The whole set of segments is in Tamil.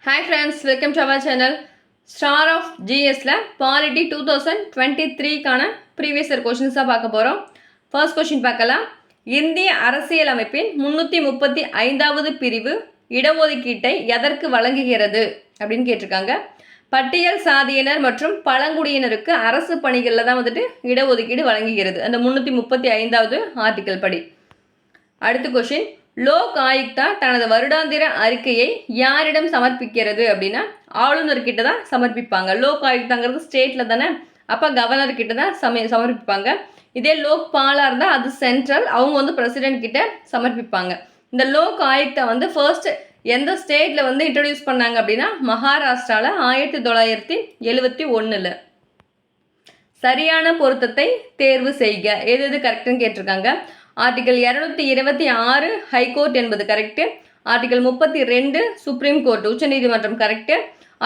Hi friends, welcome to our channel. Star of GSல Polity 2023 கான previous year questions பார்க்க போறோம். First question பார்க்கலாம். இந்திய அரசியலமைப்பின் 335வது பிரிவு இடஒதுக்கீட்டை எதற்கு வழங்குகிறது அப்படின்னு கேட்டிருக்காங்க. பட்டியல் சாதியினர் மற்றும் பழங்குடியினருக்கு அரசு பணிகளில் தான் இடஒதுக்கீடு வழங்குகிறது. அந்த 335வது ஆர்டிக்கல் படி. அடுத்த கொஸ்டின், லோக் ஆயுக்தா தனது வருடாந்திர அறிக்கையை யாரிடம் சமர்ப்பிக்கிறது அப்படின்னா ஆளுநர்கிட்ட தான் சமர்ப்பிப்பாங்க. லோக் ஆயுக்தாங்கிறது ஸ்டேட்டில் தானே, அப்போ கவர்னர்கிட்ட தான் சமர்ப்பிப்பாங்க. இதே லோக் பாலா இருந்தால் அது சென்ட்ரல், அவங்க பிரசிடென்ட் கிட்ட சமர்ப்பிப்பாங்க. இந்த லோக் ஆயுக்தா ஃபர்ஸ்ட் எந்த ஸ்டேட்டில் இன்ட்ரடியூஸ் பண்ணாங்க அப்படின்னா மகாராஷ்டிராவில் 1971. சரியான பொருத்தத்தை தேர்வு செய்க, எது கரெக்டுன்னு கேட்டிருக்காங்க. ஆர்டிகல் 226 ஹைகோர்ட் என்பது கரெக்டு. ஆர்டிகல் 32 சுப்ரீம் கோர்ட் உச்சநீதிமன்றம் கரெக்டு.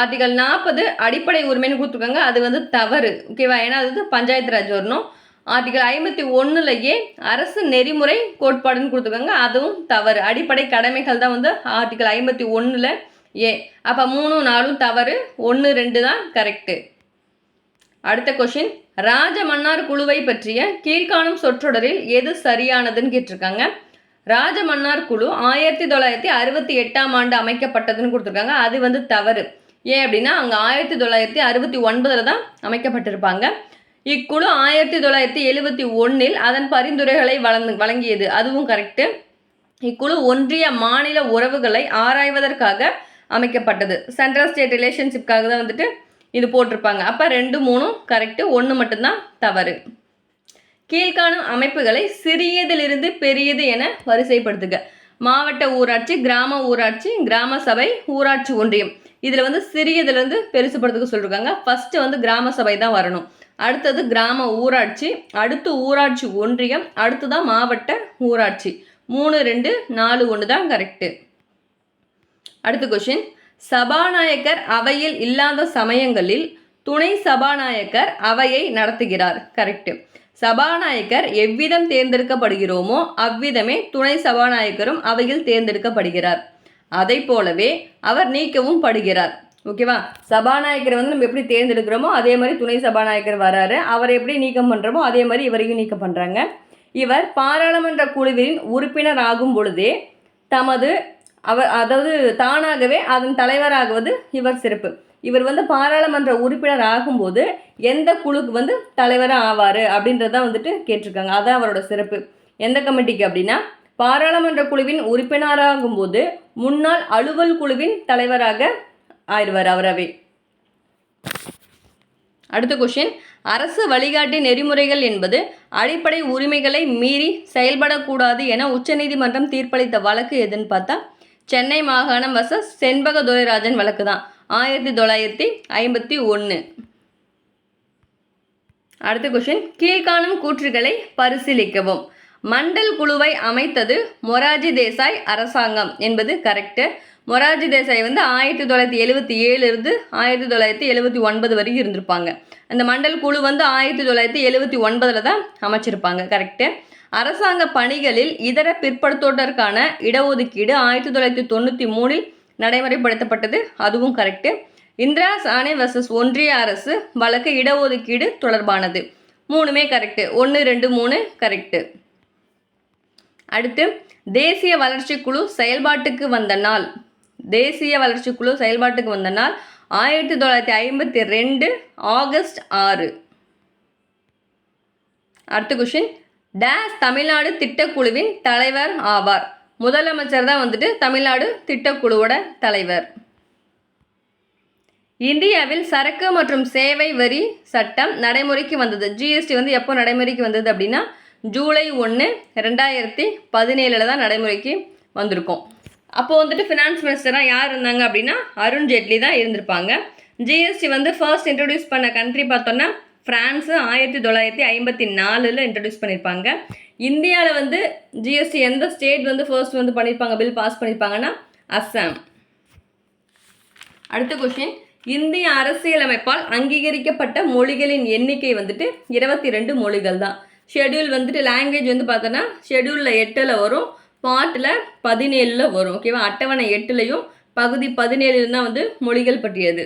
ஆர்டிகல் 40 அடிப்படை உரிமைன்னு கொடுத்துருக்காங்க, அது தவறு. ஓகேவா, ஏன்னா அது பஞ்சாயத்து ராஜ் வரணும். ஆர்டிகல் 51லயே அரசு நெறிமுறை கோட்பாடுன்னு கொடுத்துருக்காங்க, அதுவும் தவறு. அடிப்படை கடமைகள் தான் ஆர்டிகல் 51 ஏ. அப்போ 3, 4 தவறு, 1, 2 தான் கரெக்டு. அடுத்த கொஸ்டின், ராஜமன்னார் குழுவை பற்றிய கீழ்காணும் சொற்றொடரில் எது சரியானதுன்னு கேட்டிருக்காங்க. ராஜமன்னார் குழு 1968ஆம் ஆண்டு அமைக்கப்பட்டதுன்னு கொடுத்துருக்காங்க, அது தவறு. ஏன் அப்படின்னா அங்கே 1969 தான் அமைக்கப்பட்டிருப்பாங்க. இக்குழு 1971 அதன் பரிந்துரைகளை வழங்கியது, அதுவும் கரெக்டு. இக்குழு ஒன்றிய மாநில உறவுகளை ஆராய்வதற்காக அமைக்கப்பட்டது. சென்ட்ரல் ஸ்டேட் ரிலேஷன்ஷிப்காக தான் இது போட்டிருப்பாங்க. அப்போ 2, 3 கரெக்டு, 1 மட்டும்தான் தவறு. கீழ்காணும் அமைப்புகளை சிறியதிலிருந்து பெரியது என வரிசைப்படுத்துக. மாவட்ட ஊராட்சி, கிராம ஊராட்சி, கிராம சபை, ஊராட்சி ஒன்றியம். இதில் சிறியதிலிருந்து பெருசுப்படுத்துக்க சொல்லியிருக்காங்க. ஃபஸ்ட்டு கிராம சபை தான் வரணும், அடுத்தது கிராம ஊராட்சி, அடுத்து ஊராட்சி ஒன்றியம், அடுத்து தான் மாவட்ட ஊராட்சி. 3, 2, 4, 1 தான் கரெக்டு. அடுத்த கொஸ்டின், சபாநாயகர் அவையில் இல்லாத சமயங்களில் துணை சபாநாயகர் அவையை நடத்துகிறார். கரெக்டு. சபாநாயகர் எவ்விதம் தேர்ந்தெடுக்கப்படுகிறோமோ அவ்விதமே துணை சபாநாயகரும் அவையில் தேர்ந்தெடுக்கப்படுகிறார். அதை போலவே அவர் நீக்கவும் படுகிறார். ஓகேவா, சபாநாயகரை நம்ம எப்படி தேர்ந்தெடுக்கிறோமோ அதே மாதிரி துணை சபாநாயகர் வராரு, அவரை எப்படி நீக்கம் பண்ணுறோமோ அதே மாதிரி இவரையும் நீக்கம் பண்ணுறாங்க. இவர் பாராளுமன்ற குழுவின் உறுப்பினர் ஆகும் பொழுதே தானாகவே அதன் தலைவராகுவது இவர் சிறப்பு. இவர் பாராளுமன்ற உறுப்பினர் ஆகும்போது எந்த குழுக்கு தலைவராக ஆவார் அப்படின்றதான் கேட்டிருக்காங்க. அதான் அவரோட சிறப்பு. எந்த கமிட்டிக்கு அப்படின்னா பாராளுமன்ற குழுவின் உறுப்பினராகும்போது முன்னாள் அலுவல் குழுவின் தலைவராக ஆயிடுவார் அவரவே. அடுத்த கொஸ்டின், அரசு வழிகாட்டி நெறிமுறைகள் என்பது அடிப்படை உரிமைகளை மீறி செயல்படக்கூடாது என உச்சநீதிமன்றம் தீர்ப்பளித்த வழக்கு எதுன்னு பார்த்தா சென்னை மாகாணம் வர்சஸ் செண்பக துரைராஜன் வழக்கு தான், 1951. அடுத்த கொஸ்டின், கீழ்காணும் கூற்றுகளை பரிசீலிக்கவும். மண்டல் குழுவை அமைத்தது மொரார்ஜி தேசாய் அரசாங்கம் என்பது கரெக்டு. மொரார்ஜி தேசாய் 1977 இருந்து 1979 வரைக்கும் இருந்திருப்பாங்க. அந்த மண்டல் குழு 1979 தான் அமைச்சிருப்பாங்க. கரெக்டு. அரசாங்க பணிகளில் இதர பிற்படுத்தோட்டற்கான இடஒதுக்கீடு 1993 நடைமுறைப்படுத்தப்பட்டது, அதுவும் கரெக்டு. இந்திரா சானே வர்சஸ் ஒன்றிய அரசு வழக்கு இடஒதுக்கீடு தொடர்பானது, 3மே கரெக்டு. 1, 2, 3 கரெக்டு. அடுத்து, தேசிய வளர்ச்சி குழு செயல்பாட்டுக்கு வந்த நாள். தேசிய வளர்ச்சி குழு செயல்பாட்டுக்கு வந்த நாள் 1952 ஆகஸ்ட் 6. அடுத்த கொஸ்டின், டேஸ் தமிழ்நாடு திட்டக்குழுவின் தலைவர் ஆவார். முதலமைச்சர் தான் தமிழ்நாடு திட்டக்குழுவோட தலைவர். இந்தியாவில் சரக்கு மற்றும் சேவை வரி சட்டம் நடைமுறைக்கு வந்தது. ஜிஎஸ்டி எப்போ நடைமுறைக்கு வந்தது அப்படின்னா ஜூலை 1, 2017 தான் நடைமுறைக்கு வந்திருக்கும். அப்போது ஃபினான்ஸ் மினிஸ்டராக யார் இருந்தாங்க அப்படின்னா அருண் ஜேட்லி தான் இருந்திருப்பாங்க. ஜிஎஸ்டி ஃபர்ஸ்ட் இன்ட்ரடியூஸ் பண்ண கண்ட்ரி பார்த்தோன்னா ஃப்ரான்ஸு 1954 இன்ட்ரடியூஸ் பண்ணியிருப்பாங்க. இந்தியாவில் ஜிஎஸ்டி எந்த ஸ்டேட் ஃபர்ஸ்ட் பண்ணியிருப்பாங்க, பில் பாஸ் பண்ணியிருப்பாங்கன்னா அஸ்ஸாம். அடுத்த கொஸ்டின், இந்திய அரசியலமைப்பால் அங்கீகரிக்கப்பட்ட மொழிகளின் எண்ணிக்கை 22 மொழிகள் தான். ஷெடியூல் லாங்குவேஜ் பார்த்தோன்னா ஷெடியூலில் 8 வரும், பார்ட்டில் 17 வரும். ஓகேவா, அட்டவணை 8லையும் பகுதி 17 தான் வந்து மொழிகள் பற்றியது.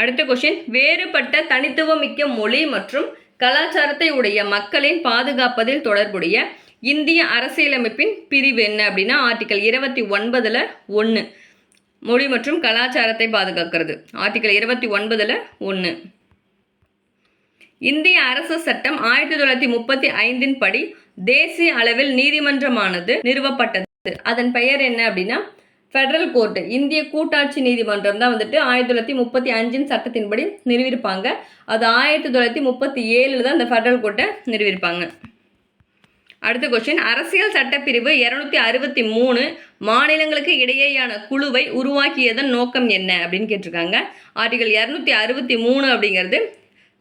அடுத்த கொஸ்டின், வேறுபட்ட தனித்துவமிக்க மொழி மற்றும் கலாச்சாரத்தை உடைய மக்களின் பாதுகாப்பதில் தொடர்புடைய இந்திய அரசியலமைப்பின் பிரிவு என்ன அப்படின்னா ஆர்டிகல் 29ல் 1 மொழி மற்றும் கலாச்சாரத்தை பாதுகாக்கிறது. ஆர்டிகல் 29ல் 1. இந்திய அரசு சட்டம் 1935 படி தேசிய அளவில் நீதிமன்றமானது நிறுவப்பட்டது. அதன் பெயர் என்ன அப்படின்னா ஃபெடரல் கோர்ட், இந்திய கூட்டாட்சி நீதிமன்றம் தான் வந்துட்டு 1935 சட்டத்தின்படி நிறுவியிருப்பாங்க. அது 1937 தான் இந்த ஃபெடரல் கோர்ட்டை நிறுவியிருப்பாங்க. அடுத்த கொஸ்டின், அரசியல் சட்டப்பிரிவு 263 மாநிலங்களுக்கு இடையேயான குழுவை உருவாக்கியதன் நோக்கம் என்ன அப்படின்னு கேட்டிருக்காங்க. ஆர்டிகல் 263 அப்படிங்கிறது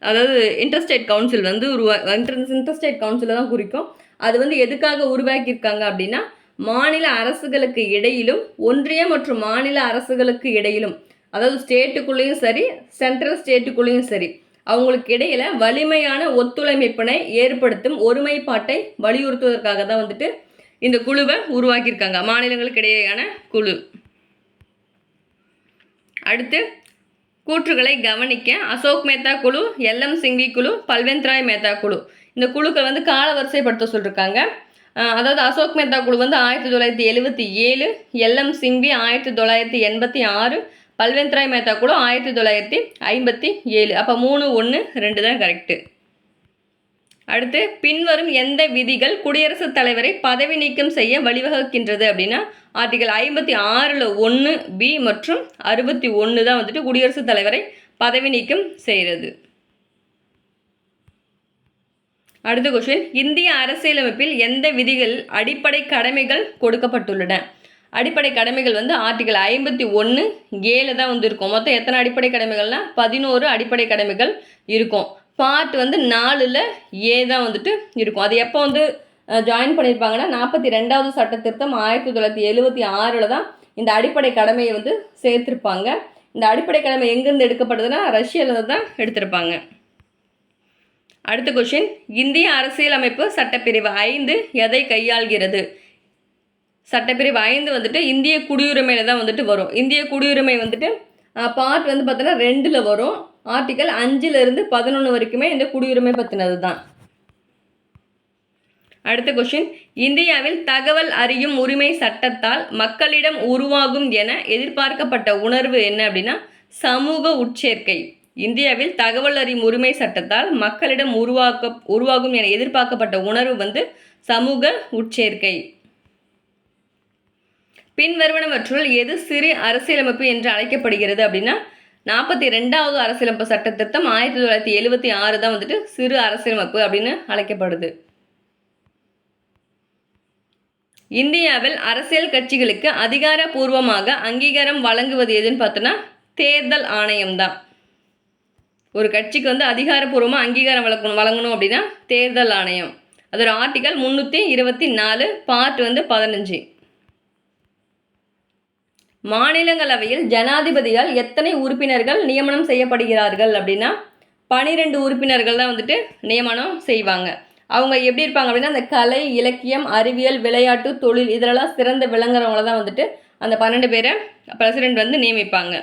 அதாவது இன்டர்ஸ்டேட் கவுன்சில் வந்து இன்டர்ஸ்டேட் கவுன்சிலை தான் குறிக்கும். அது வந்து எதுக்காக உருவாக்கியிருக்காங்க அப்படின்னா மாநில அரசுகளுக்கு இடையிலும் ஒன்றிய மற்றும் மாநில அரசுகளுக்கு இடையிலும் அதாவது ஸ்டேட்டுக்குள்ளேயும் சரி சென்ட்ரல் ஸ்டேட்டுக்குள்ளேயும் சரி அவங்களுக்கு இடையில வலிமையான ஒத்துழைப்பினை ஏற்படுத்தும் ஒருமைப்பாட்டை வலியுறுத்துவதற்காக தான் வந்துட்டு இந்த குழுவை உருவாக்கியிருக்காங்க, மாநிலங்களுக்கு இடையேயான குழு. அடுத்து கூற்றுகளை கவனிக்க அசோக் மேத்தா குழு, LM சிங்வி குழு, பல்வந்த் ராய் மேத்தா குழு இந்த குழுக்கள் வந்து கால வரிசைப்படுத்த சொல்லியிருக்காங்க. அதாவது அசோக் மேத்தா குழு வந்து 1977, LM சிங்வி 1986, பல்வந்த் ராய் மேத்தா குழு 1957. அப்போ 3, 1, 2 தான் கரெக்டு. அடுத்து பின்வரும் எந்த விதிகள் குடியரசுத் தலைவரை பதவி நீக்கம் செய்ய வழிவகுக்கின்றது அப்படின்னா ஆர்டிகல் 56ல் 1B மற்றும் 61 தான் வந்துட்டு குடியரசுத் தலைவரை பதவி நீக்கம் செய்கிறது. அடுத்த கொஸ்டின், இந்திய அரசியலமைப்பில் எந்த விதிகள் அடிப்படை கடமைகள் கொடுக்கப்பட்டுள்ளன? அடிப்படை கடமைகள் வந்து ஆர்டிகல் 51(a) தான் வந்து இருக்கும். மொத்தம் எத்தனை அடிப்படை கடமைகள்னா 11 அடிப்படை கடமைகள் இருக்கும். பார்ட் வந்து 4ல் A தான் வந்துட்டு இருக்கும். அது எப்போ வந்து ஜாயின் பண்ணியிருப்பாங்கன்னா 42வது சட்ட திருத்தம் 1976 தான் இந்த அடிப்படை கடமையை வந்து சேர்த்திருப்பாங்க. இந்த அடிப்படை கடமை எங்கேருந்து எடுக்கப்பட்டதுன்னா ரஷ்யாவிலேருந்து தான் எடுத்திருப்பாங்க. அடுத்த கொஸ்டின், இந்திய அரசியலமைப்பு சட்டப்பிரிவு 5 எதை கையாள்கிறது? சட்டப்பிரிவு 5 வந்துட்டு இந்திய குடியுரிமையில் தான் வந்துட்டு வரும். இந்திய குடியுரிமை வந்துட்டு பார்ட் வந்து பார்த்தோன்னா 2ல் வரும். ஆர்டிகல் 5லிருந்து 11 வரைக்குமே இந்த குடியுரிமை பற்றினது தான். அடுத்த கொஸ்டின், இந்தியாவில் தகவல் அறியும் உரிமை சட்டத்தால் மக்களிடம் உருவாகும் என எதிர்பார்க்கப்பட்ட உணர்வு என்ன அப்படின்னா சமூக உட்சேர்க்கை. இந்தியாவில் தகவல் அறியும் உரிமை சட்டத்தால் மக்களிடம் உருவாகும் என எதிர்பார்க்கப்பட்ட உணர்வு வந்து சமூக உட்சேர்க்கை. பின்வருவனவற்றுள் எது சிறு அரசியலமைப்பு என்று அழைக்கப்படுகிறது அப்படின்னா 42வது அரசியலமைப்பு சட்ட திருத்தம் 1976 தான் வந்துட்டு சிறு அரசியலமைப்பு அப்படின்னு அழைக்கப்படுது. இந்தியாவில் அரசியல் கட்சிகளுக்கு அதிகாரப்பூர்வமாக அங்கீகாரம் வழங்குவது எதுன்னு பார்த்தோன்னா தேர்தல் ஆணையம் தான். ஒரு கட்சிக்கு வந்து அதிகாரப்பூர்வமாக அங்கீகாரம் வழங்கணும் அப்படின்னா தேர்தல் ஆணையம். அதோட ஆர்டிகல் 324 பார்ட் வந்து 15. மாநிலங்களவையில் ஜனாதிபதியால் எத்தனை உறுப்பினர்கள் நியமனம் செய்யப்படுகிறார்கள் அப்படின்னா 12 உறுப்பினர்கள் தான் வந்துட்டு நியமனம் செய்வாங்க. அவங்க எப்படி இருப்பாங்க அப்படின்னா அந்த கலை, இலக்கியம், அறிவியல், விளையாட்டு, தொழில் இதிலெல்லாம் சிறந்த விளங்குறவங்கள தான் வந்துட்டு அந்த 12 பேரை பிரசிடென்ட் வந்து நியமிப்பாங்க.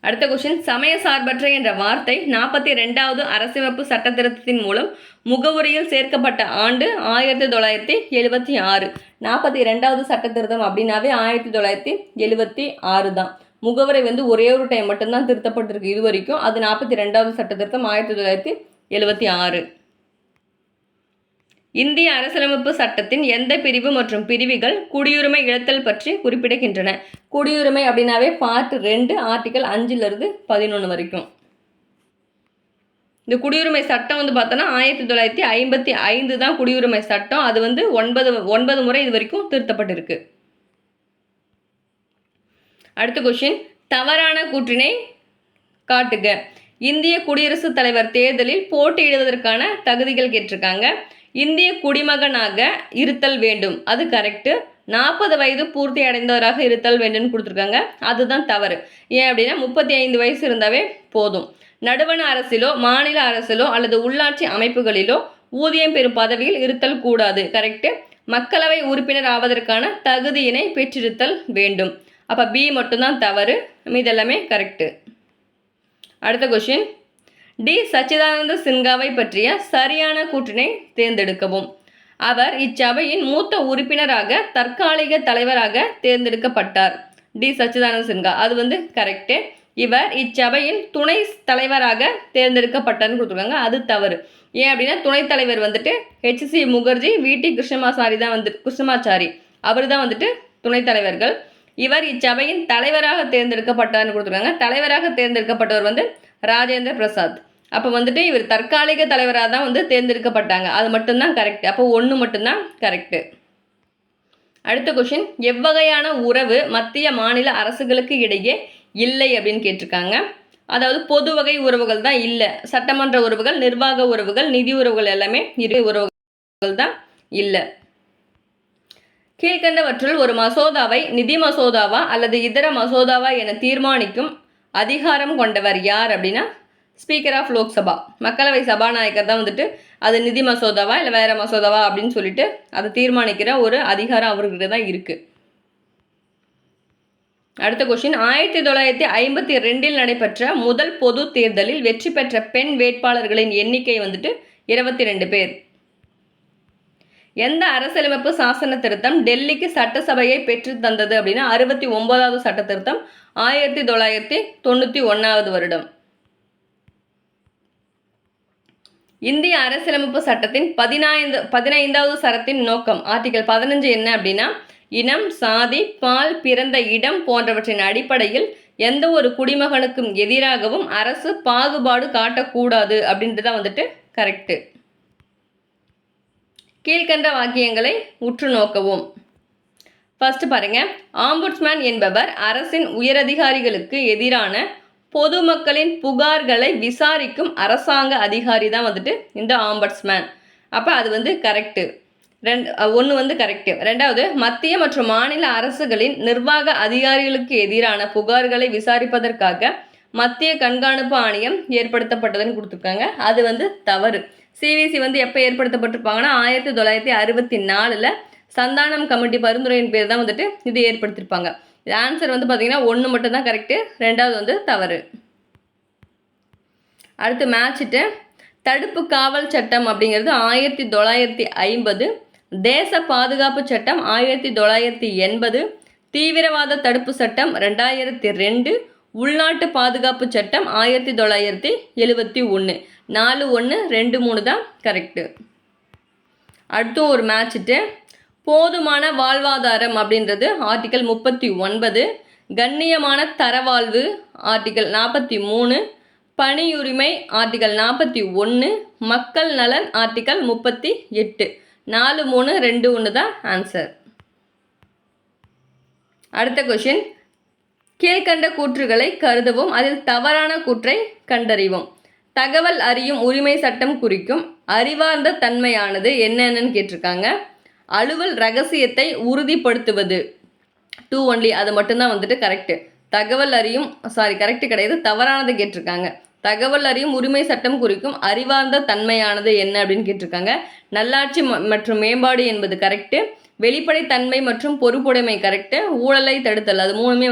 அடுத்த கொஸ்டின், சமய சார்பற்ற என்ற வார்த்தை 42வது அரசியலமைப்பு சட்ட திருத்தத்தின் மூலம் முகவுரையில் சேர்க்கப்பட்ட ஆண்டு 1976. 42வது சட்ட திருத்தம் அப்படின்னாவே 1976 தான். முகவுரை வந்து ஒரே ஒரு டைம் மட்டும்தான் திருத்தப்பட்டிருக்கு இது வரைக்கும். அது 42வது சட்ட திருத்தம் 1976. இந்திய அரசியலமைப்பு சட்டத்தின் எந்த பிரிவு மற்றும் பிரிவுகள் குடியுரிமை இழத்தல் பற்றி குறிப்பிடுகின்றன? குடியுரிமை அப்படின்னாவே பார்ட் 2 ஆர்டிகல் 5லிருந்து 11 வரைக்கும். இந்த குடியுரிமை சட்டம் வந்து பார்த்தோன்னா 1955 தான் குடியுரிமை சட்டம். அது வந்து 9 முறை இது வரைக்கும் திருத்தப்பட்டிருக்கு. அடுத்த கொஸ்டின், தவறான கூற்றினை காட்டுக. இந்திய குடியரசுத் தலைவர் தேர்தலில் போட்டியிடுவதற்கான தகுதிகள் கேட்டிருக்காங்க. இந்திய குடிமகனாக இருத்தல் வேண்டும், அது கரெக்டு. 40 வயது பூர்த்தி அடைந்தவராக இருத்தல் வேண்டும்னு கொடுத்துருக்காங்க, அதுதான் தவறு. ஏன் அப்படின்னா 35 வயசு இருந்தாவே போதும். நடுவண அரசிலோ மாநில அரசிலோ அல்லது உள்ளாட்சி அமைப்புகளிலோ ஊதியம் பெறும் பதவியில் இருத்தல் கூடாது, கரெக்டு. மக்களவை உறுப்பினர் ஆவதற்கான தகுதியினை பெற்றிருத்தல் வேண்டும். அப்போ பி மட்டும்தான் தவறு, மீதெல்லாமே கரெக்டு. அடுத்த கொஷின், டி சச்சிதானந்த சின்ஹாவை பற்றிய சரியான கூற்றினை தேர்ந்தெடுக்கவும். அவர் இச்சபையின் மூத்த உறுப்பினராக தற்காலிக தலைவராக தேர்ந்தெடுக்கப்பட்டார். டி சச்சிதானந்த சின்ஹா, அது கரெக்டு. இவர் இச்சபையின் துணை தலைவராக தேர்ந்தெடுக்கப்பட்டார்னு கொடுத்துருக்காங்க, அது தவறு. ஏன் அப்படின்னா துணைத் தலைவர் ஹெச்சி முகர்ஜி, விடி கிருஷ்ணமாச்சாரி தான் கிருஷ்ணமாச்சாரி அவர் தான் துணைத் தலைவர்கள். இவர் இச்சபையின் தலைவராக தேர்ந்தெடுக்கப்பட்டார்னு கொடுத்துருக்காங்க. தலைவராக தேர்ந்தெடுக்கப்பட்டவர் ராஜேந்திர பிரசாத். அப்போ இவர் தற்காலிக தலைவராக தான் தேர்ந்தெடுக்கப்பட்டாங்க, அது மட்டும்தான் கரெக்ட். அப்போ 1 மட்டும்தான் கரெக்டு. அடுத்த கொஷின், எவ்வகையான உறவு மத்திய மாநில அரசுகளுக்கு இடையே இல்லை அப்படின்னு கேட்டிருக்காங்க. அதாவது பொது வகை உறவுகள் தான் இல்லை. சட்டமன்ற உறவுகள், நிர்வாக உறவுகள், நிதி உறவுகள் எல்லாமே உறவுகள் தான் இல்லை. கீழ்கண்டவற்றுள் ஒரு மசோதாவை நிதி மசோதாவா அல்லது இதர மசோதாவா என தீர்மானிக்கும் அதிகாரம் கொண்டவர் யார் அப்படின்னா ஸ்பீக்கர் ஆஃப் லோக்சபா, மக்களவை சபாநாயகர் தான் அது நிதி மசோதாவா இல்லை வேற மசோதாவா அப்படின்னு சொல்லிட்டு அதை தீர்மானிக்கிற ஒரு அதிகாரம் அவர்கிட்ட தான் இருக்கு. அடுத்த கொஸ்டின், 1952 நடைபெற்ற முதல் பொது தேர்தலில் வெற்றி பெற்ற பெண் வேட்பாளர்களின் எண்ணிக்கை 22 பேர். எந்த அரசியலமைப்பு சாசன திருத்தம் டெல்லிக்கு சட்டசபையை பெற்று தந்தது அப்படின்னா 69வது சட்ட திருத்தம் 1991 வருடம். இந்திய அரசியலமைப்பு சட்டத்தின் 15வது சரத்தின் நோக்கம் ஆர்டிகல் 15 என்ன அப்படின்னா, இனம், சாதி, பால், பிறந்த இடம் போன்றவற்றின் அடிப்படையில் எந்த ஒரு குடிமகனுக்கும் எதிராகவும் அரசு பாகுபாடு காட்டக்கூடாது அப்படின்றது கரெக்டு. கீழ்கண்ட வாக்கியங்களை உற்று நோக்கவும். ஃபர்ஸ்ட் பாருங்க, ஆம்புட்ஸ்மேன் என்பவர் அரசின் உயரதிகாரிகளுக்கு எதிரான பொதுமக்களின் புகார்களை விசாரிக்கும் அரசாங்க அதிகாரி தான் இந்த ஆம்பட்ஸ்மேன். அப்போ அது கரெக்டு. 1 கரெக்டு. 2வது, மத்திய மற்றும் மாநில அரசுகளின் நிர்வாக அதிகாரிகளுக்கு எதிரான புகார்களை விசாரிப்பதற்காக மத்திய கண்காணிப்பு ஆணையம் ஏற்படுத்தப்பட்டதுன்னு கொடுத்துருக்காங்க, அது தவறு. சிவிசி எப்போ ஏற்படுத்தப்பட்டிருப்பாங்கன்னா 1964 சந்தானம் கமிட்டி பரிந்துரையின் பேர் தான் இது ஏற்படுத்தியிருப்பாங்க. இது ஆன்சர் பார்த்தீங்கன்னா 1 மட்டும்தான் கரெக்டு, 2வது தவறு. அடுத்து மேட்சிட்டு, தடுப்பு காவல் சட்டம் அப்படிங்கிறது 1950, தேச பாதுகாப்பு சட்டம் 1980, தீவிரவாத தடுப்பு சட்டம் 2002, உள்நாட்டு பாதுகாப்பு சட்டம் 1971. 4, 1, 2, 3 தான் கரெக்டு. அடுத்தும் ஒரு மேட்சிட்டு, போதுமான வாழ்வாதாரம் அப்படின்றது ஆர்டிகல் 39, கண்ணியமான தரவாழ்வு ஆர்டிகல் 43, பணியுரிமை ஆர்டிகல் 41, மக்கள் நலன் ஆர்டிகல் 38. 4, 3, 2, 1 தான் ஆன்சர். அடுத்த கொஷின், கீழ்கண்ட கூற்றுகளை கருதவும், அதில் தவறான கூற்றை கண்டறிவோம். தகவல் அறியும் உரிமை சட்டம் குறிக்கும் அறிவார்ந்த தன்மையானது என்னென்னு கேட்டிருக்காங்க. அலுவல் ரகசியத்தை உறுதிப்படுத்துவது 2 only, அது மட்டும்தான் கரெக்டு. தகவல் அறியும் கரெக்டு கிடையாது, தவறானது கேட்டிருக்காங்க. தகவல் அறியும் உரிமை சட்டம் குறிக்கும் அறிவார்ந்த தன்மையானது என்ன அப்படின்னு கேட்டிருக்காங்க. நல்லாட்சி மற்றும் மேம்பாடு என்பது கரெக்டு. வெளிப்படைத்தன்மை மற்றும் பொறுப்புடைமை கரெக்டு. ஊழலை தடுத்தல், அது 3மே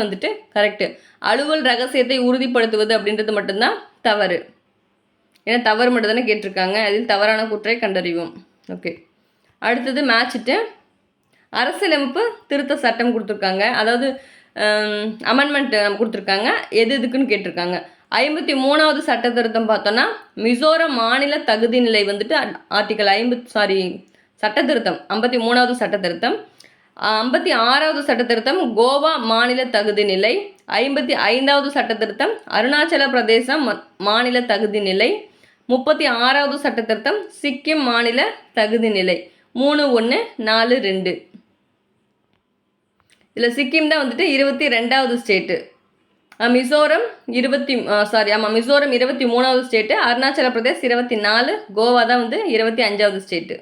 கரெக்டு. அலுவல் ரகசியத்தை உறுதிப்படுத்துவது அப்படின்றது மட்டும்தான் தவறு. ஏன்னா தவறு மட்டும் தானே கேட்டிருக்காங்க, அதில் தவறான கூற்றை கண்டறிவோம். ஓகே, அடுத்தது மேட்சிட்டு, அரசியலமைப்பு திருத்த சட்டம் கொடுத்துருக்காங்க, அதாவது அமெண்ட்மெண்ட் கொடுத்துருக்காங்க, எதுக்குன்னு கேட்டிருக்காங்க. 53வது சட்ட திருத்தம் பார்த்தோன்னா மிசோரம் மாநில தகுதி நிலை ஆர்டிகல் சட்ட திருத்தம் 53வது சட்ட திருத்தம். 56வது சட்ட திருத்தம் கோவா மாநில தகுதி நிலை. 55வது சட்ட திருத்தம் அருணாச்சல பிரதேசம் மாநில தகுதி நிலை. 36வது சட்ட திருத்தம் சிக்கிம் மாநில தகுதி நிலை. 3, 1, 4, 2. இதில் சிக்கிம் தான் 22வது ஸ்டேட்டு. மிசோரம் மிசோரம் 23வது ஸ்டேட்டு. அருணாச்சல பிரதேஷ் 24, கோவா தான் 25வது ஸ்டேட்டு.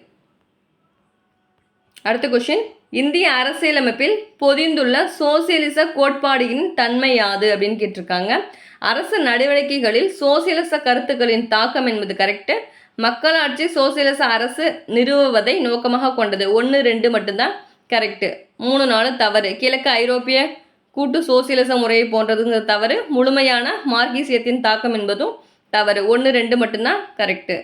அடுத்த கொஷின், இந்திய அரசியலமைப்பில் பொதிந்துள்ள சோசியலிச கோட்பாடுகளின் தன்மை யாது அப்படின்னு கேட்டிருக்காங்க. அரசு நடவடிக்கைகளில் சோசியலிச கருத்துக்களின் தாக்கம் என்பது கரெக்டு. மக்களாட்சி சோசியலிச அரசு நிறுவுவதை நோக்கமாக கொண்டது. 1, 2 மட்டும்தான் கரெக்டு. 3, 4 தவறு. கிழக்கு ஐரோப்பிய கூட்டு சோசியலிச முறையை போன்றதுங்கிற தவறு. முழுமையான மார்க்சியத்தின் தாக்கம் என்பதும் தவறு. 1, 2 மட்டும்தான் கரெக்டு.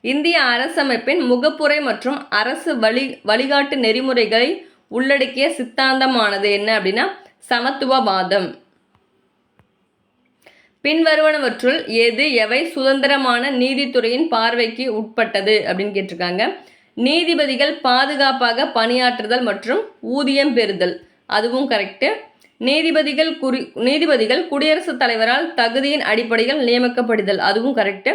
இந்திய அரசமைப்பின் முகப்புரை மற்றும் அரசு வழிகாட்டு நெறிமுறைகளை உள்ளடக்கிய சித்தாந்தமானது என்ன அப்படின்னா சமத்துவவாதம். பின்வருவனவற்றுள் எவை சுதந்திரமான நீதித்துறையின் பார்வைக்கு உட்பட்டது அப்படின்னு கேட்டிருக்காங்க. நீதிபதிகள் பாதுகாப்பாக பணியாற்றுதல் மற்றும் ஊதியம் பெறுதல், அதுவும் கரெக்டு. நீதிபதிகள் குடியரசுத் தலைவரால் தகுதியின் அடிப்படையில் நியமிக்கப்படுதல், அதுவும் கரெக்டு.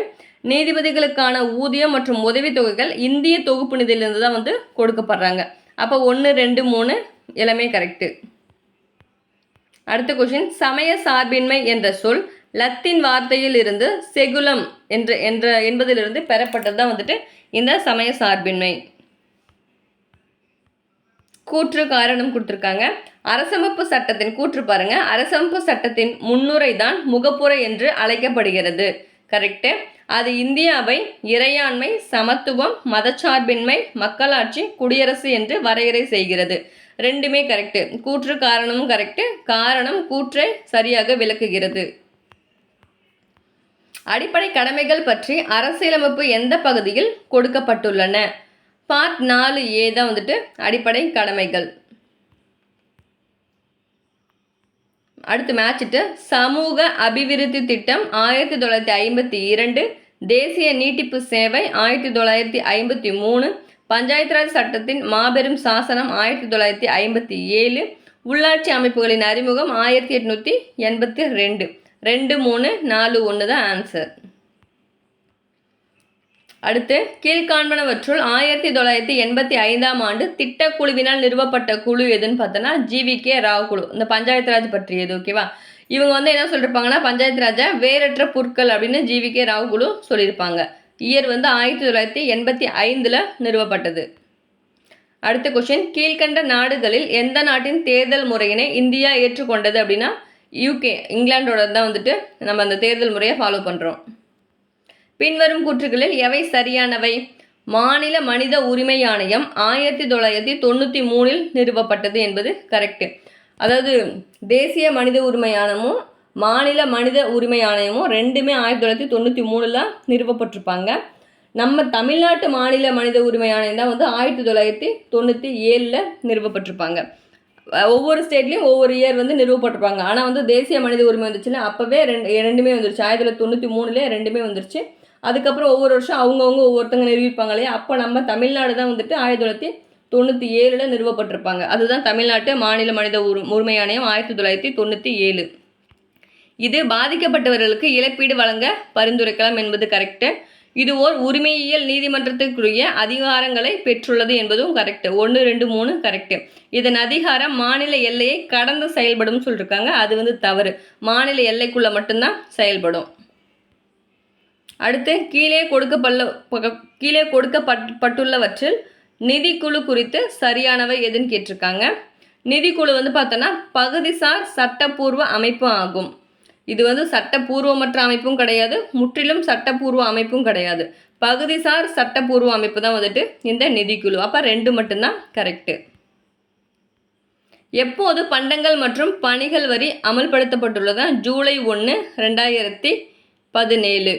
நீதிபதிகளுக்கான ஊதியம் மற்றும் உதவித்தொகைகள் இந்திய தொகுப்பு நிதியிலிருந்து தான் வந்து கொடுக்கப்படுறாங்க. அப்போ 1, 2, 3 எல்லாமே கரெக்டு. அடுத்த கொஸ்டின், சமய சார்பின்மை என்ற சொல் லத்தீன் வார்த்தையில் இருந்து செகுலம் என்பதிலிருந்து பெறப்பட்டது தான் வந்துட்டு இந்த சமய சார்பின்மை. கூற்று காரணம் கொடுத்துருக்காங்க. அரசமைப்பு சட்டத்தின் கூற்று பாருங்க, அரசமைப்பு சட்டத்தின் முன்னுரை தான் முகப்புரை என்று அழைக்கப்படுகிறது. கரெக்டு. அது இந்தியாவை இறையாண்மை, சமத்துவம், மதச்சார்பின்மை, மக்களாட்சி, குடியரசு என்று வரையறை செய்கிறது. ரெண்டுமே கரெக்டு. கூற்று காரணமும் கரெக்டு. காரணம் கூற்றை சரியாக விளக்குகிறது. அடிப்படை கடமைகள் பற்றி அரசியலமைப்பு எந்த பகுதியில் கொடுக்கப்பட்டுள்ளன? பார்ட் 4A தான் வந்துட்டு அடிப்படை கடமைகள். அடுத்து மேட்சிட்டு, சமூக அபிவிருத்தி திட்டம் 1952, தேசிய நீட்டிப்பு சேவை 1953, பஞ்சாயத்து ராஜ் சட்டத்தின் மாபெரும் சாசனம் 1957, உள்ளாட்சி அமைப்புகளின் அறிமுகம் 1882. 2, 3, 4, 1 தான் ஆன்சர். அடுத்து, கீழ்காண்பனவற்றுள் 1985ஆம் ஆண்டு திட்டக்குழுவினால் நிறுவப்பட்ட குழு எதுன்னு பார்த்தோன்னா GVK ராவ் குழு. இந்த பஞ்சாயத்து ராஜ் பற்றியது. ஓகேவா? இவங்க வந்து என்ன சொல்லியிருப்பாங்கன்னா பஞ்சாயத்து ராஜை வேறற்ற பொருட்கள் அப்படின்னு GVK ராவ் குழு சொல்லியிருப்பாங்க. இயர் வந்து 1985 நிறுவப்பட்டது. அடுத்த கொஸ்டின், கீழ்கண்ட நாடுகளில் எந்த நாட்டின் தேர்தல் முறையினை இந்தியா ஏற்றுக்கொண்டது அப்படின்னா UK, இங்கிலாண்டோட தான் வந்துட்டு நம்ம அந்த தேர்தல் முறையை ஃபாலோ பண்ணுறோம். பின்வரும் கூற்றுகளில் எவை சரியானவை? மாநில மனித உரிமை ஆணையம் 1993 நிறுவப்பட்டது என்பது கரெக்டு. அதாவது தேசிய மனித உரிமை ஆணையமும் மாநில மனித உரிமை ஆணையமும் ரெண்டுமே 1993 நிறுவப்பட்டிருப்பாங்க. நம்ம தமிழ்நாட்டு மாநில மனித உரிமை ஆணையம் தான் வந்து 1997 நிறுவப்பட்டிருப்பாங்க. ஒவ்வொரு ஸ்டேட்லேயும் ஒவ்வொரு இயர் வந்து நிறுவப்பட்டிருப்பாங்க. ஆனால் வந்து தேசிய மனித உரிமை வந்துச்சுன்னா அப்போவே ரெண்டுமே வந்துருச்சு. 1993 ரெண்டுமே வந்துருச்சு. அதுக்கப்புறம் ஒவ்வொரு வருஷம் அவங்கவுங்க ஒவ்வொருத்தங்க நிறுவிப்பாங்க இல்லையா? அப்போ நம்ம தமிழ்நாடு தான் வந்துட்டு 1997 நிறுவப்பட்டிருப்பாங்க. அதுதான் தமிழ்நாட்டு மாநில மனித உரிமை ஆணையம் 1997. இது பாதிக்கப்பட்டவர்களுக்கு இழப்பீடு வழங்க பரிந்துரைக்கலாம் என்பது கரெக்டு. இது ஓர் உரிமையியல் நீதிமன்றத்திற்குரிய அதிகாரங்களை பெற்றுள்ளது என்பதும் கரெக்டு. 1, 2, 3 கரெக்டு. இதன் அதிகாரம் மாநில எல்லையை கடந்து செயல்படும் சொல்லியிருக்காங்க. அது வந்து தவறு. மாநில எல்லைக்குள்ள மட்டும்தான் செயல்படும். அடுத்து, கீழே கொடுக்கப்பட்டுள்ளவற்றில் நிதிக்குழு குறித்து சரியானவை எதுன்னு கேட்டிருக்காங்க. நிதிக்குழு வந்து பார்த்தோன்னா பகுதிசார் சட்டப்பூர்வ அமைப்பு ஆகும். இது வந்து சட்டப்பூர்வமற்ற அமைப்பும் கிடையாது, முற்றிலும் சட்டப்பூர்வ அமைப்பும் கிடையாது. பகுதிசார் சட்டப்பூர்வ அமைப்பு தான் வந்துட்டு இந்த நிதிக்குழு. அப்போ 2 மட்டும்தான் கரெக்டு. எப்போது பண்டங்கள் மற்றும் பணிகள் வரி அமல்படுத்தப்பட்டுள்ளதா? ஜூலை 1, 2017.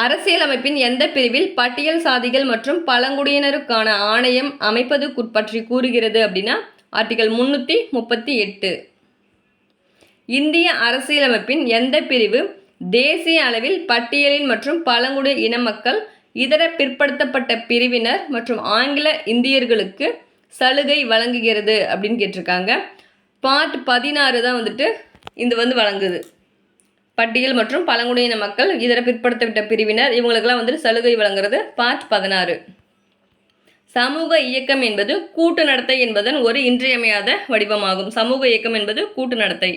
அரசியலமைப்பின் எந்த பிரிவில் பட்டியல் சாதிகள் மற்றும் பழங்குடியினருக்கான ஆணையம் அமைப்பது பற்றி கூறுகிறது அப்படின்னா ஆர்டிகல் 338. இந்திய அரசியலமைப்பின் எந்த பிரிவு தேசிய அளவில் பட்டியலின் மற்றும் பழங்குடி இன மக்கள், இதர பிற்படுத்தப்பட்ட பிரிவினர் மற்றும் ஆங்கில இந்தியர்களுக்கு சலுகை வழங்குகிறது அப்படின்னு கேட்டிருக்காங்க. பார்ட் 16 தான் வந்துட்டு இது வந்து வழங்குது. பட்டியல் மற்றும் பழங்குடியின மக்கள், இதர பிற்படுத்தப்பட்ட பிரிவினர் இவங்களுக்கெல்லாம் வந்துட்டு சலுகை வழங்குறது பார்ட் 16. சமூக இயக்கம் என்பது கூட்டு நடத்தை என்பதன் ஒரு இன்றியமையாத வடிவமாகும். சமூக இயக்கம் என்பது கூட்டு நடத்தை.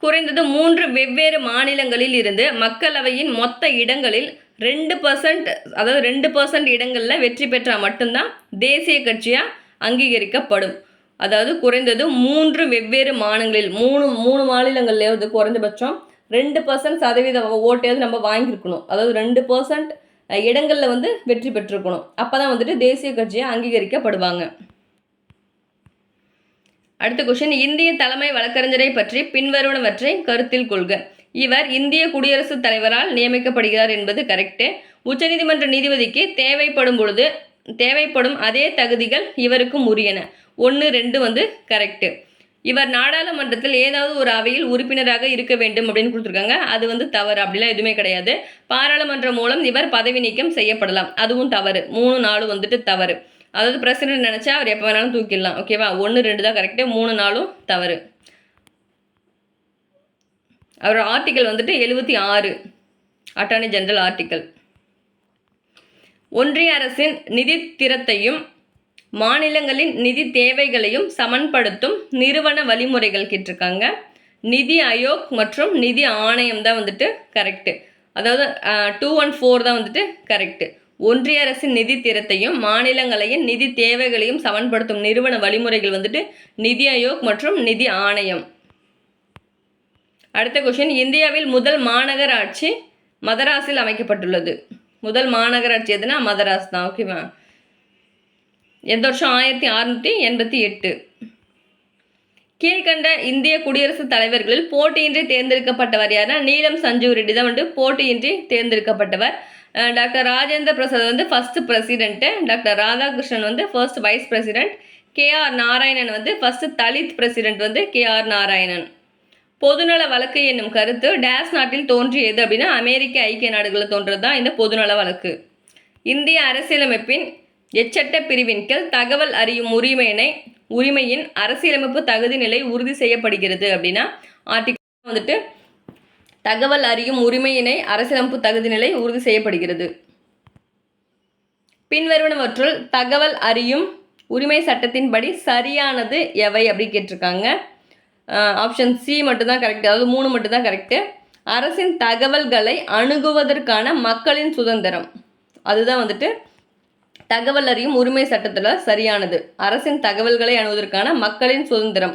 குறைந்தது 3 வெவ்வேறு மாநிலங்களில் இருந்து மக்களவையின் மொத்த இடங்களில் 2%, அதாவது 2% இடங்களில் வெற்றி பெற்றால் மட்டும்தான் தேசிய கட்சியாக அங்கீகரிக்கப்படும். அதாவது குறைந்தது 3 வெவ்வேறு மாநிலங்களில் 3 மாநிலங்கள்லேயே வந்து குறைந்தபட்சம் 2% சதவீத ஓட்டையாவது நம்ம வாங்கியிருக்கணும். அதாவது 2% இடங்களில் வந்து வெற்றி பெற்றிருக்கணும். அப்போ தான் வந்துட்டு தேசிய கட்சியாக அங்கீகரிக்கப்படுவாங்க. அடுத்த கொஸ்டின், இந்திய தலைமை வழக்கறிஞரை பற்றி பின்வருவனவற்றை கருத்தில் கொள்க. இவர் இந்திய குடியரசுத் தலைவரால் நியமிக்கப்படுகிறார் என்பது கரெக்டு. உச்சநீதிமன்ற நீதிபதிக்கு தேவைப்படும் அதே தகுதிகள் இவருக்கும் உரியன. 1, 2 வந்து கரெக்டு. இவர் நாடாளுமன்றத்தில் ஏதாவது ஒரு அவையில் உறுப்பினராக இருக்க வேண்டும் அப்படின்னு கொடுத்துருக்காங்க. அது வந்து தவறு. அப்படிலாம் எதுவுமே கிடையாது. பாராளுமன்றம் மூலம் இவர் பதவி நீக்கம் செய்யப்படலாம். அதுவும் தவறு. 3, 4 வந்துட்டு தவறு. அதாவது பிரசிடென்ட் நினச்சா அவர் எப்போ வேணாலும் தூக்கிடலாம். ஓகேவா? 1, 2 தான் கரெக்டு. 3, 4 தவறு. அவரோட ஆர்டிக்கல் வந்துட்டு 76 அட்டார்னி ஜெனரல் ஆர்டிக்கல். ஒன்றிய அரசின் நிதி திறத்தையும் மாநிலங்களின் நிதி தேவைகளையும் சமன்படுத்தும் நிறுவன வழிமுறைகள் கேட்டிருக்காங்க. நிதி ஆயோக் மற்றும் நிதி ஆணையம் தான் வந்துட்டு கரெக்டு. அதாவது 2 and 4 தான் வந்துட்டு கரெக்டு. ஒன்றிய அரசின் நிதி திறத்தையும் மாநிலங்களையும் நிதி தேவைகளையும் சமன்படுத்தும் நிறுவன வழிமுறைகள் வந்துட்டு நிதி ஆயோக் மற்றும் நிதி ஆணையம். அடுத்த கொஸ்டின், இந்தியாவில் முதல் மாநகராட்சி மதராஸில் அமைக்கப்பட்டுள்ளது. முதல் மாநகராட்சி எதுனா மதராஸ் தான். ஓகேவா? எந்த வருஷம்? 1688. கீழ்கண்ட இந்திய குடியரசுத் தலைவர்களில் போட்டியின்றி தேர்ந்தெடுக்கப்பட்டவர் யாருன்னா நீலம் சஞ்சீவ் ரெட்டி தான் வந்து போட்டியின்றி தேர்ந்தெடுக்கப்பட்டவர். டாக்டர் ராஜேந்திர பிரசாத் வந்து ஃபர்ஸ்ட் பிரசிடென்ட்டு. டாக்டர் ராதாகிருஷ்ணன் வந்து first vice president. KR Narayanan வந்து ஃபர்ஸ்ட் தலித் பிரசிடென்ட் வந்து KR நாராயணன். பொதுநல வழக்கு என்னும் கருத்து டேஸ் நாட்டில் தோன்றியது அப்படின்னா அமெரிக்க ஐக்கிய நாடுகளில் தோன்றது தான் இந்த பொதுநல வழக்கு. இந்திய அரசியலமைப்பின் எச்சட்ட பிரிவின் கீழ் தகவல் அறியும் உரிமையின் அரசியலமைப்பு தகுதி நிலை உறுதி செய்யப்படுகிறது அப்படின்னா ஆர்டிகல் வந்துட்டு தகவல் அறியும் உரிமையினை அரசியலமைப்பு தகுதி நிலை உறுதி செய்யப்படுகிறது. பின்வருவனவற்றுள் தகவல் அறியும் உரிமை சட்டத்தின்படி சரியானது எவை அப்படி கேட்டிருக்காங்க. ஆப்ஷன் சி மட்டும்தான் கரெக்டு. அதாவது 3 மட்டும்தான் கரெக்டு. அரசின் தகவல்களை அணுகுவதற்கான மக்களின் சுதந்திரம், அதுதான் வந்துட்டு தகவல் அறியும் உரிமை சட்டத்தில் சரியானது. அரசின் தகவல்களை அணுகுவதற்கான மக்களின் சுதந்திரம்.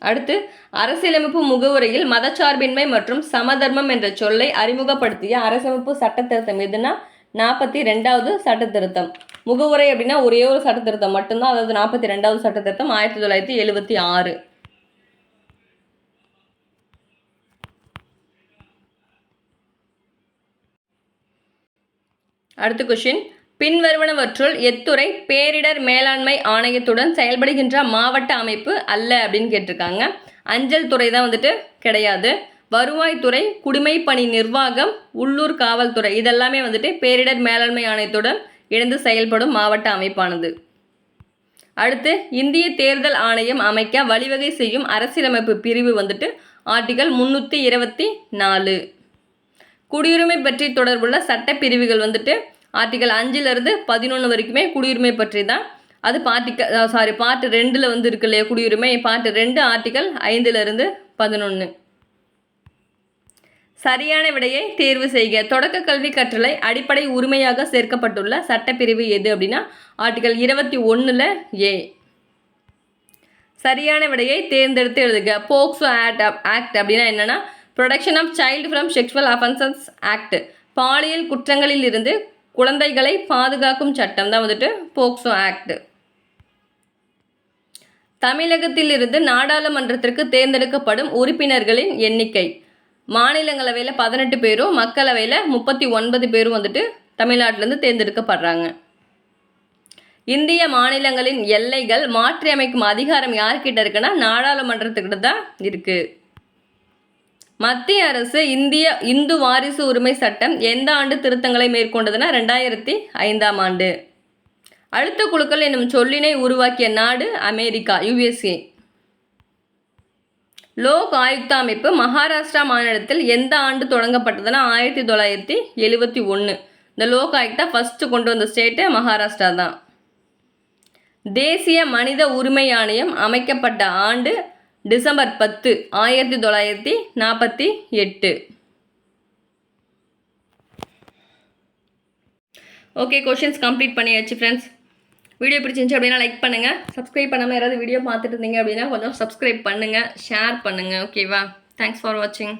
அடுத்து, அரசியலமைப்பு முகவுரையில் மதச்சார்பின்மை மற்றும் சமதர்மம் என்ற சொல்லை அறிமுகப்படுத்திய அரசியலமைப்பு சட்ட திருத்தம் எதுனா 42வது சட்ட திருத்தம். முகவுரை அப்படின்னா ஒரே ஒரு சட்ட திருத்தம் மட்டும்தான். அதாவது 42வது சட்ட திருத்தம் 1976. அடுத்த கொஸ்டின், பின்வருவனவற்றுள் எத்துறை பேரிடர் மேலாண்மை ஆணையத்துடன் செயல்படுகின்ற மாவட்ட அமைப்பு அல்ல அப்படின்னு கேட்டிருக்காங்க. அஞ்சல் துறை தான் வந்துட்டு கிடையாது. வருவாய்த்துறை, குடிமைப்பணி நிர்வாகம், உள்ளூர் காவல்துறை இதெல்லாமே வந்துட்டு பேரிடர் மேலாண்மை ஆணையத்துடன் இணைந்து செயல்படும் மாவட்ட அமைப்பானது. அடுத்து, இந்திய தேர்தல் ஆணையம் அமைக்க வழிவகை செய்யும் அரசியலமைப்பு பிரிவு வந்துட்டு ஆர்டிகல் 324. குடியுரிமை பற்றி தொடர்புள்ள சட்ட பிரிவுகள் வந்துட்டு ஆர்டிகல் 5லிருந்து 11 வரைக்குமே குடியுரிமை பற்றி தான். அது பார்ட் 2ல் வந்து இருக்கு இல்லையா குடியுரிமை, பார்ட் 2 ஆர்டிகல் 5லிருந்து 11. சரியான விடையை தேர்வு செய்க. தொடக்க கல்வி கற்றலை அடிப்படை உரிமையாக சேர்க்கப்பட்டுள்ள சட்டப்பிரிவு எது அப்படின்னா ஆர்டிகல் 21ல் A. சரியான விடையை தேர்ந்தெடுத்து எழுதுக. போக்சோ ஆக்ட் அப்படின்னா என்னன்னா protection of child from sexual offences act. பாலியல் குற்றங்களில் இருந்து குழந்தைகளை பாதுகாக்கும் சட்டம் தான் வந்துட்டு போக்சோ ஆக்ட். தமிழகத்திலிருந்து நாடாளுமன்றத்திற்கு தேர்ந்தெடுக்கப்படும் உறுப்பினர்களின் எண்ணிக்கை. மாநிலங்களவையில் 18 பேரும் மக்களவையில் 39 பேரும் வந்துட்டு தமிழ்நாட்டிலேருந்து தேர்ந்தெடுக்கப்படுறாங்க. இந்திய மாநிலங்களின் எல்லைகள் மாற்றி அமைக்கும் அதிகாரம் யார்கிட்ட இருக்குன்னா நாடாளுமன்றத்துக்கிட்ட தான் இருக்குது. மத்திய அரசு இந்து வாரிசு உரிமை சட்டம் எந்த ஆண்டு திருத்தங்களை மேற்கொண்டதுன்னா 2005ஆம் ஆண்டு. அழுத்த குழுக்கள் என்னும் சொல்லினை உருவாக்கிய நாடு அமெரிக்கா, USA. லோக் ஆயுக்தா அமைப்பு மகாராஷ்டிரா மாநிலத்தில் எந்த ஆண்டு தொடங்கப்பட்டதுன்னா 1971. இந்த லோக் ஆயுக்தா ஃபஸ்ட்டு கொண்டு வந்த ஸ்டேட்டு மகாராஷ்டிரா தான். தேசிய மனித உரிமை ஆணையம் அமைக்கப்பட்ட ஆண்டு டிசம்பர் 10, 1948. ஓகே, கொஷின்ஸ் கம்ப்ளீட் பண்ணியாச்சு ஃப்ரெண்ட்ஸ். வீடியோ பிடிச்சிருந்துச்சு அப்படின்னா லைக் பண்ணுங்கள். சப்ஸ்கிரைப் பண்ணாமல் யாராவது வீடியோ பார்த்துட்டு இருந்தீங்க அப்படின்னா கொஞ்சம் சப்ஸ்கிரைப் பண்ணுங்கள், ஷேர் பண்ணுங்கள். ஓகேவா? தேங்க்ஸ் ஃபார் வாட்சிங்.